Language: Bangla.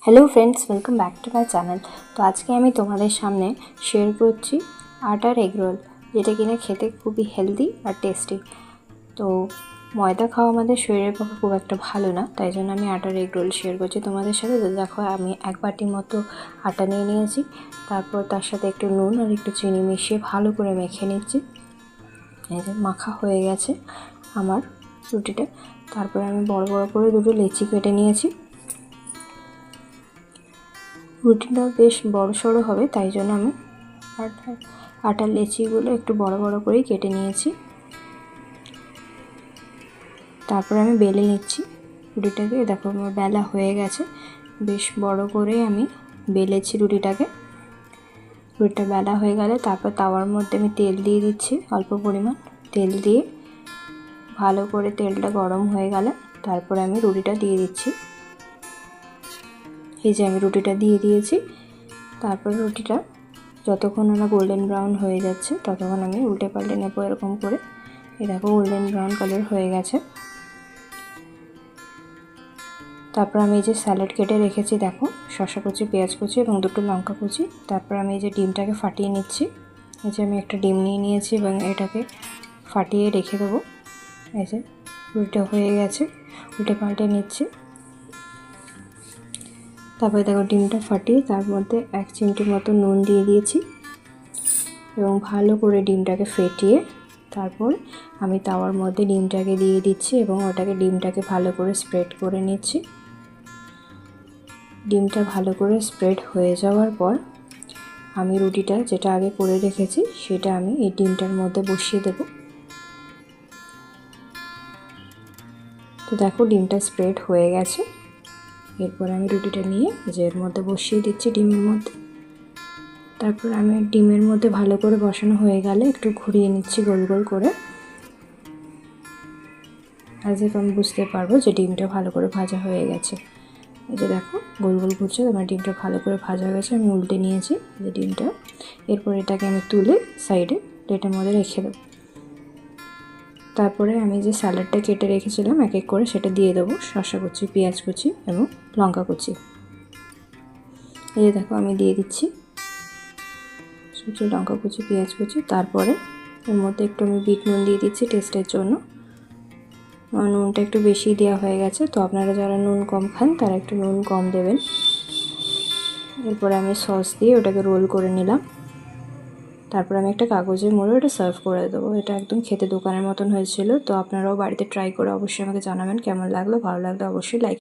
Hello friends, welcome back to my channel. तो आज के আমি তোমাদের সামনে শেয়ার করছি আটার এগ রোল, যেটা কিনা খেতে খুবই হেলদি আর টেস্টি। তো ময়দা খাওয়া আমাদের শরীরের পক্ষে খুব একটা ভালো না, তাই জন্য আমি আটার এগ রোল শেয়ার করছি তোমাদের সাথে। তো দেখো, আমি এক বাটি মতো আটা নিয়ে নিয়েছি, তারপর তার সাথে একটু নুন আর একটু চিনি মিশিয়ে ভালো করে মেখে নিচ্ছি। এই যে মাখা হয়ে গেছে আমার রুটিটা। তারপরে আমি বড় বড় করে দুটো লেচি কেটে নিয়েছি। রুটিটা বেশ বড় সড়ো হবে, তাই জন্য আমি আটার লেচিগুলো একটু বড় বড় করেই কেটে নিয়েছি। তারপর আমি বেলে নিচ্ছি রুটিটাকে। দেখো, আমার বেলা হয়ে গেছে, বেশ বড় করে আমি বেলেছি রুটিটাকে। রুটিটা বেলা হয়ে গেলে তারপর তাওয়ার মধ্যে আমি তেল দিয়ে দিচ্ছি, অল্প পরিমাণ তেল দিয়ে। ভালো করে তেলটা গরম হয়ে গেলে তারপরে আমি রুটিটা দিয়ে দিচ্ছি। এই যে আমি রুটিটা দিয়ে দিয়েছি। তারপর রুটিটা যতক্ষণ না গোল্ডেন ব্রাউন হয়ে যাচ্ছে ততক্ষণ আমি উল্টে পাল্টে নেব এরকম করে। এই দেখো, গোল্ডেন ব্রাউন কালার হয়ে গেছে। তারপর আমি এই যে স্যালাড কেটে রেখেছি, দেখো, শসা কুচি, পেঁয়াজ কুচি এবং দুটো লঙ্কা কুচি। তারপর আমি এই যে ডিমটাকে ফাটিয়ে নিচ্ছি। এই যে আমি একটা ডিম নিয়ে নিয়েছি এবং এটাকে ফাটিয়ে রেখে দেবো। এই যে রুটিটা হয়ে গেছে, উল্টে পাল্টে নিচ্ছি। তারপরে দেখো, ডিমটা ফাটিয়ে তার মধ্যে 1 চিমটি মতো নুন দিয়ে দিয়েছি এবং ভালো করে ডিমটাকে ফেটিয়ে তারপর আমি তাওয়ার মধ্যে ডিমটাকে দিয়ে দিচ্ছি এবং ডিমটাকে ভালো করে স্প্রেড করে নিচ্ছি। ডিমটা ভালো করে স্প্রেড হয়ে যাওয়ার পর আমি রুটিটা যেটা আগে করে রেখেছি সেটা আমি এই ডিমটার মধ্যে বসিয়ে দেব। তো দেখো, ডিমটা স্প্রেড হয়ে গেছে। এরপর আমি রুটিটা নিয়ে এর মধ্যে বসিয়ে দিচ্ছি ডিমের মধ্যে। তারপর আমি ডিমের মধ্যে ভালো করে বসানো হয়ে গেলে একটু ঘুরিয়ে নিচ্ছি গোল গোল করে। আজ আমি বুঝতে পারবো যে ডিমটা ভালো করে ভাজা হয়ে গেছে। এই যে দেখো, গোল গোল ঘুরছে, আমার ডিমটা ভালো করে ভাজা হয়ে গেছে। আমি উল্টে নিয়েছি যে ডিমটা। এরপর এটাকে আমি তুলে সাইডে প্লেটের মধ্যে রেখে দেবো। তারপরে আমি যে স্যালাডটা কেটে রেখেছিলাম এক এক করে সেটা দিয়ে দেবো, শসা কুচি, পেঁয়াজ কুচি এবং লঙ্কা কুচি। এই যে দেখো, আমি দিয়ে দিচ্ছি লঙ্কা কুচি, পেঁয়াজ কুচি। তারপরে এর মধ্যে একটু আমি বিট নুন দিয়ে দিচ্ছি টেস্টের জন্য। নুনটা একটু বেশি দেওয়া হয়ে গেছে, তো আপনারা যারা নুন কম খান তারা একটু নুন কম দেবেন। এরপরে আমি সস দিয়ে ওটাকে রোল করে নিলাম। তারপর আমি একটা কাগজে মুড়ে ওটা সার্ভ করে দেবো। এটা একদম খেতে দোকানের মতন হয়েছিল। তো আপনারাও বাড়িতে ট্রাই করে অবশ্যই আমাকে জানাবেন কেমন লাগলো। ভালো লাগলে অবশ্যই লাইক